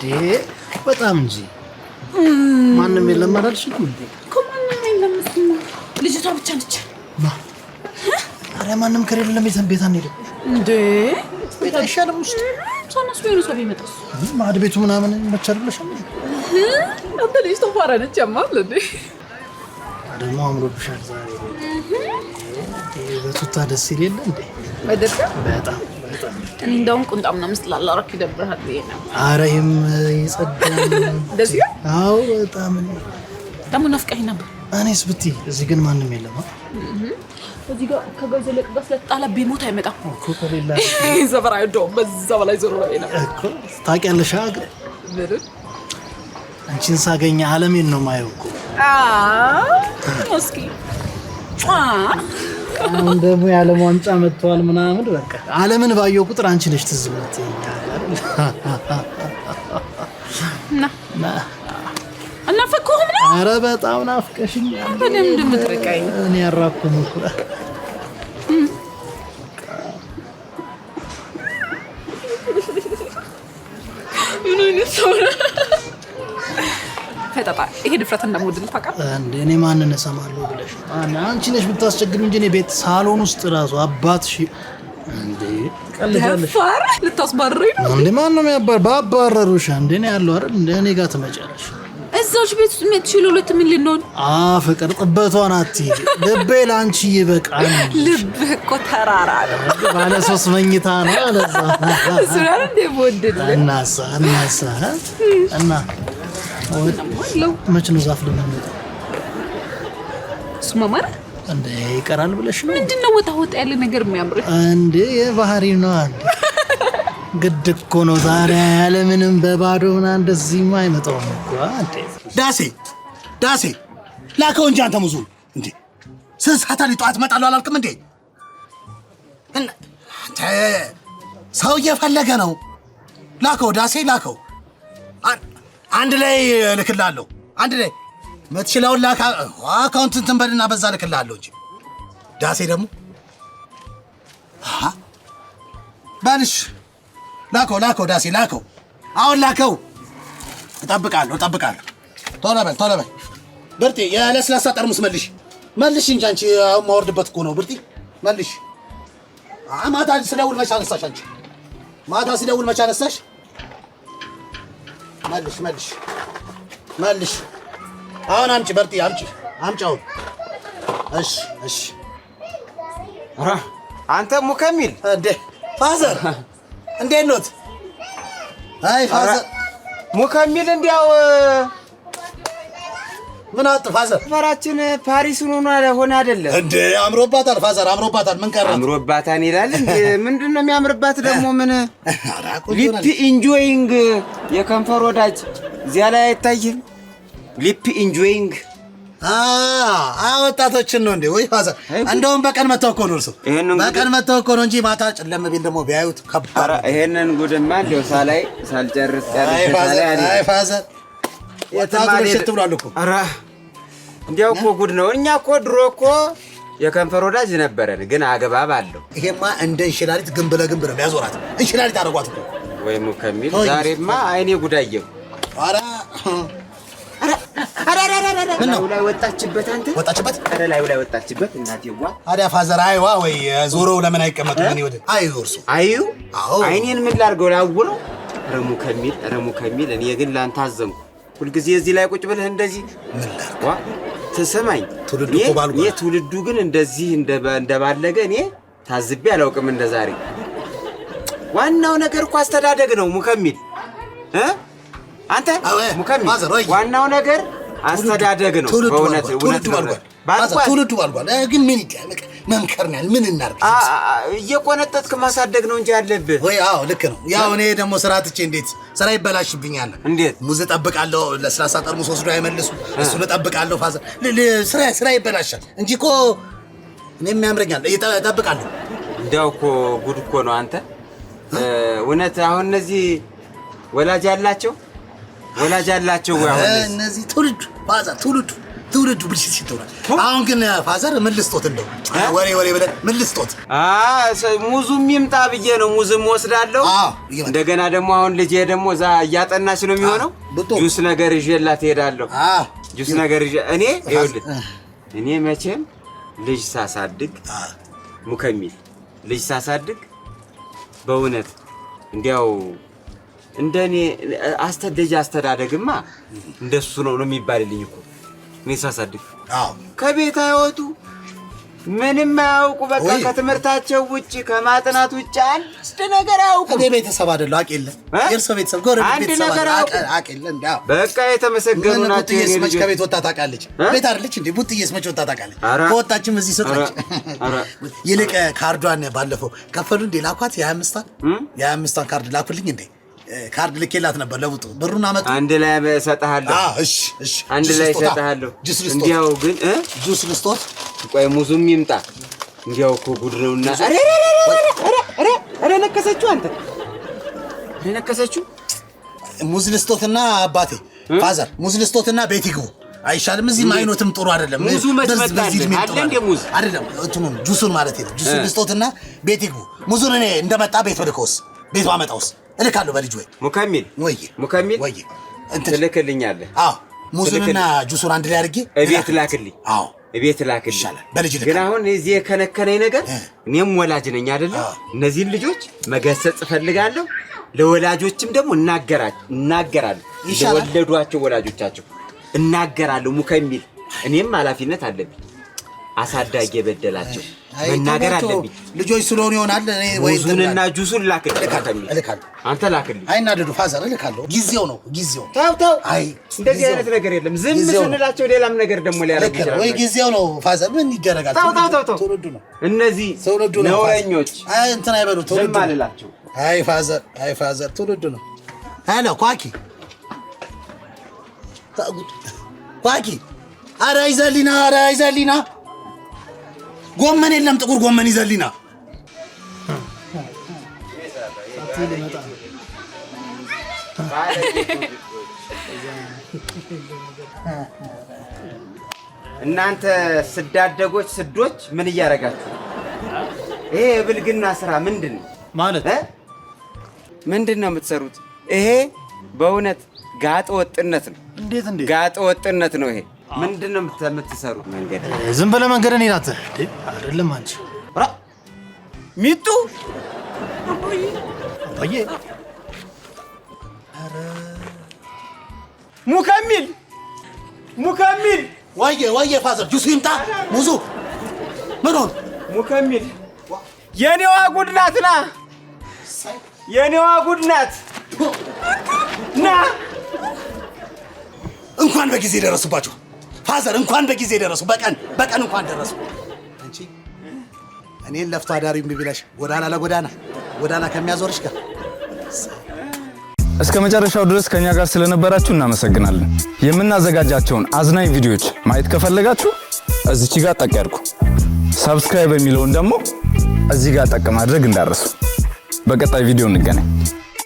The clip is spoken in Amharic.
እንዴ በጣም እንጂ ማንም የለም አላልሽም እንዴ? ከማንም የለም እሱ ልጅቷ ብቻ ነች። አረ ማንም ከሌለ ቤት አንሄድም እንዴ? ቤት አይሻልም ውስጥ ሳናስ ቢሆን ሰው ቢመጣስ? ማድ ቤቱ ምናምን መቻልልሽ አንተ ልጅ ተፋራነች ያማል እንዴ? ደግሞ አምሮብሻል ዛሬ በቱታ ደስ ይል እንዴ? በጣም እኔ እንደውም ቁንጣም ነው መስላል አረክ ይደብርሃል ነው። አረም ይጸዳል ደስ ይላል። አዎ በጣም ደሞ ናፍቀኝ ነበር። እኔስ ብቲ እዚህ ግን ማንም የለም። እዚህ ጋር ከገዘለቅ ጋር ስለጣላ ቢሞት አይመጣም እኮ ከሌላ ዘበራይ ዶ በዛ በላይ ዞሮ ነው እኮ ታውቂያለሽ አገር አንቺን ሳገኛ ዓለሜን ነው ማየው እኮ እስኪ አሁን ደግሞ የዓለም ዋንጫ መጥቷል ምናምን በቃ ዓለምን ባየው ቁጥር አንቺ ነሽ ትዝ የምትይኝ ና እናፈቅሁም ነው። ኧረ በጣም ናፍቀሽኛል። በደም እንደምትረቃኝ እኔ ያራኩም እኮ ምን ሰው ፈጣጣ ይሄ ድፍረት እንደሞድል ታውቃለህ እንዴ? እኔ ማንን እሰማለሁ ብለሽ አንቺ ነሽ ብታስቸግሪኝ እንጂ እኔ ቤት ሳሎን ውስጥ ራሱ አባትሽ እንዴ ቀልጃለሽ ልታስባርረኝ ነው እንዴ? ማን ነው ባባረሩሽ እንዴ? እኔ ያለው አይደል እንዴ? እኔ ጋር ትመጫለሽ እዛች ቤት ውስጥ የምትችለው ሁለት ምን ልንሆን ፍቅር ጥበቷን አትይ ልቤ ላንቺ ይበቃል። ልብህ እኮ ተራራ ነው ባለ 3 መኝታ ነው አለዛ እሱራ እንደ ወደደ እናሳ እና መች ነው ዛፍ ለምንመጣ ስማማር እንዴ ይቀራል ብለሽ ነው? ምንድነው ወጣ ያለ ነገር የሚያምር እንዴ? የባህሪ ነው አንዴ ግድ እኮ ነው ዛሬ ያለ ምንም በባዶ ምና እንደዚህማ አይመጣውም እኮ አንዴ። ዳሴ ላከው እንጂ አንተ ሙዙ እንዴ ስንሳታ ሊጧት መጣለው አላልክም እንዴ? አንተ ሰው እየፈለገ ነው። ላከው ዳሴ ላከው። አንድ ላይ ልክላለሁ። አንድ ላይ መትችለው ላካ አካውንት እንትን በልና በዛ ልክላለሁ እንጂ ዳሴ ደግሞ ባልሽ ላከው ዳሴ ላከው። አሁን ላከው። እጠብቃለሁ። ቶሎ በል ብርቴ። የለስላሳ ጠርሙስ መልሽ እንጂ አንቺ አሁን ማወርድበት እኮ ነው ብርቴ። መልሽ። ማታ ስደውል መች አነሳሽ አንቺ? ማታ ስደውል መች አነሳሽ? መልሽ። አሁን አምጪ በርቴ፣ አምጪ አሁን። እሺ። አንተ ሙከሚል እንዴ ፋዘር እንዴት ኖት? አይ ፋዘር ሙከሚል እንዲያው ምን አጥ ፋዘር ፈራችን ፓሪስን ሆነ አይደለ እንዴ? አምሮባታል ፋዘር አምሮባታል። ምን ቀረ? አምሮባታል ይላል እንዴ? ምንድነው የሚያምርባት ደግሞ? ምን ሊፕ ኢንጆይንግ የከንፈር ወዳጅ እዚያ ላይ አይታይም? ሊፕ ኢንጆይንግ ወጣቶችን ነው እንዴ? ወይ ፋዘር እንደውም በቀን መተው እኮ ነው እርሱ በቀን መተው እኮ ነው እንጂ ማታ ጨለም ቢል ደግሞ ቢያዩት ከባድ። ይሄንን ጉድማ እንደው ሳልጨርስ አይ ፋዘር የታማሽት ብሏል እኮ። ኧረ እንዲያው እኮ ጉድ ነው። እኛ እኮ ድሮ እኮ የከንፈር ወዳጅ ነበረን፣ ግን አገባብ አለው። ይሄማ እንደ እንሽላሊት ግንብ ለግንብ ነው ያዞራት። እንሽላሊት አደረጓት እኮ ወይ ሙከሚል። ዛሬማ አይኔ ጉዳየው። ላይ ወጣችበት። አንተ ወጣችበት? አረ ላይ ወጣችበት። እናቴዋ አዲያ ፋዘር አይዋ ወይ ዞሮው ለምን አይቀመጡ? ምን ይወደ እርሱ አይኔን ምን ላድርገው? ላውለው። ረሙ ከሚል እኔ ግን ላንተ አዘንኩ። ሁልጊዜ እዚህ ላይ ቁጭ ብለህ እንደዚህ ምን ላድርገው? ትሰማኝ? ትውልዱ ግን እንደዚህ እንደባለገ እኔ ታዝቤ አላውቅም እንደዛሬ። ዋናው ነገር እኮ አስተዳደግ ነው ሙከሚል። አንተ ሙከሚል ዋናው ነገር አስተዳደግ ነው። በእውነት ትውልዱ ባልጓል። ግን ምን ይደረግ? መምከር ነው። ምን እናርግ? እየቆነጠጥክ ማሳደግ ነው እንጂ ያለብህ ወይ? ልክ ነው። ያው እኔ ደግሞ ስራ ትቼ እንዴት ስራ ይበላሽብኛል? እንዴት ሙዝ እጠብቃለሁ፣ ለስላሳ ጠርሙስ ወስዶ አይመልሱ፣ እሱን እጠብቃለሁ። ፋዘር ስራ ይበላሻል እንጂ እኮ እኔም ያምረኛል። እጠብቃለሁ። እንዲያው እኮ ጉድ እኮ ነው አንተ። እውነት አሁን እነዚህ ወላጅ አላቸው ወይ? አሁን እነዚህ ትውልዱ ፋዘር ትውልዱ ብልሽት ይተውራል። አሁን ግን ፋዘር ምን ልስጦት እንደው ወሬ ብለህ ምን ልስጦት? ሙዙም ይምጣ ብዬ ነው። ሙዝም ወስዳለሁ። እንደገና ደግሞ አሁን ልጄ ደግሞ እዛ እያጠናች ነው የሚሆነው። ጁስ ነገር ይዤላት እሄዳለሁ። ጁስ ነገር ይዤ እኔ መቼም ልጅ ሳሳድግ ሙከሚል ልጅ ሳሳድግ በእውነት እንዲያው እንደኔ ልጅ አስተዳደግማ እንደሱ ነው የሚባልልኝ እኮ እኔ ሳሳድግ። ከቤት አይወጡ ምንም አያውቁ። በቃ ከትምህርታቸው ውጪ ከማጥናት ውጪ አንድ ነገር አያውቁ። እኔ ቤተሰብ አይደለም አቄለ የእርሶ ቤተሰብ ጎረቤት ቤተሰብ አቄለ እንዳው በቃ የተመሰገኑ ናቸው። ቡጥዬስ መች ከቤት ወጣ ታውቃለች? ቤት አይደለች እንዴ? ቡጥዬስ መች ወጣ ታውቃለች? ከወጣችም እዚህ ስጥረች። ይልቅ ካርዷን ባለፈው ከፈሉ እንዴ ላኳት? የ25ን ካርድ ላኩልኝ እንዴ? ካርድ ልኬላት ነበር ለቡጡ። ብሩን አመጡ። አንድ ላይ እሰጥሃለሁ። እሺ አንድ ላይ እሰጥሃለሁ። እንዲያው ግን ጁስ ልስጦት። ቆይ ሙዙም ይምጣ። እንዲያው እኮ ጉድ ነውና ነከሰችው። አንተ ነከሰችው። ሙዝ ልስጦትና አባቴ ፋዘር ሙዝ ልስጦትና ቤት ይግቡ አይሻልም? እዚህ ማይኖትም ጥሩ አይደለም። ሙዙ መጥመጣ አለ እንደ ሙዝ አይደለም እንትኑን ጁሱን ማለት ነው። ጁሱን ልስጦትና ቤት ይግቡ። ሙዙን እኔ እንደመጣ ቤት ወልኮስ ቤት አመጣውስ እልካለሁ በልጅ ወይ ሙከሚል ወይ ትልክልኛለህ? ሙዙንና ጁሱን አንድ ላይ አድርጌ እቤት ላክልኝ። እቤት ላክልኝ ይሻላል በልጅ ልክ። ግን አሁን እዚህ የከነከነኝ ነገር እኔም ወላጅ ነኝ አይደለ? እነዚህን ልጆች መገሰጽ እፈልጋለሁ። ለወላጆችም ደግሞ እናገራለሁ። ለወለዷቸው ወላጆቻቸው እናገራለሁ። ሙከሚል እኔም ኃላፊነት አለብኝ። አሳዳጊ የበደላቸው መናገር አለብኝ። ልጆች ስለሆኑ ይሆናል። እኔ ወይ ሙዙንና ጁሱን ላክልኝ። አንተ ላክልኝ። አይናደዱ ፋዘር እልካለሁ። ጊዜው ነው ጊዜው። ተው አይ እንደዚህ አይነት ነገር የለም። ዝም ስንላቸው ሌላም ነገር ደግሞ ሊያደርጉ ይችላል። ወይ ጊዜው ነው ፋዘር። ምን ይደረጋል? ተው ትውልዱ ነው። እነዚህ ነውረኞች እንትን አይበሉ። ትውልዱ አልላቸው። አይ ፋዘር ትውልዱ ነው። ሄሎ ኳኪ ኧረ ይዘሊና ጎመን የለም ጥቁር ጎመን ይዘሊና። እናንተ ስዳደጎች ስዶች ምን እያደረጋችሁ? ይሄ የብልግና ስራ ምንድን ነው ማለት? ምንድን ነው የምትሰሩት? ይሄ በእውነት ጋጠ ወጥነት ነው። እንዴት ጋጠ ወጥነት ነው ይሄ። ምንድን ነው የምትሰሩት? መንገድ ዝም ብለህ መንገድ እኔ ናት አይደለም አንቺ ሚጡ አባዬ ሙከሚል ወየ ፋዘር ጁስ ይምጣ። ሙዙ ምን ሆነ? ሙከሚል የኔዋ ጉድ ናት። የኔዋ ጉድ ናት። ና እንኳን በጊዜ ደረሱባችሁ ፋዘር፣ እንኳን በጊዜ ደረሱ። በቀን እንኳን ደረሱ። አንቺ እኔን ለፍቶ አዳሪ ቢብላሽ ጎዳና ከሚያዞርሽ ጋር እስከ መጨረሻው ድረስ ከኛ ጋር ስለነበራችሁ እናመሰግናለን። የምናዘጋጃቸውን አዝናኝ ቪዲዮዎች ማየት ከፈለጋችሁ እዚች ጋር ጠቅ ያድርጉ። ሰብስክራይብ የሚለውን ደግሞ እዚህ ጋር ጠቅ ማድረግ እንዳትረሱ። በቀጣይ ቪዲዮ እንገናኝ።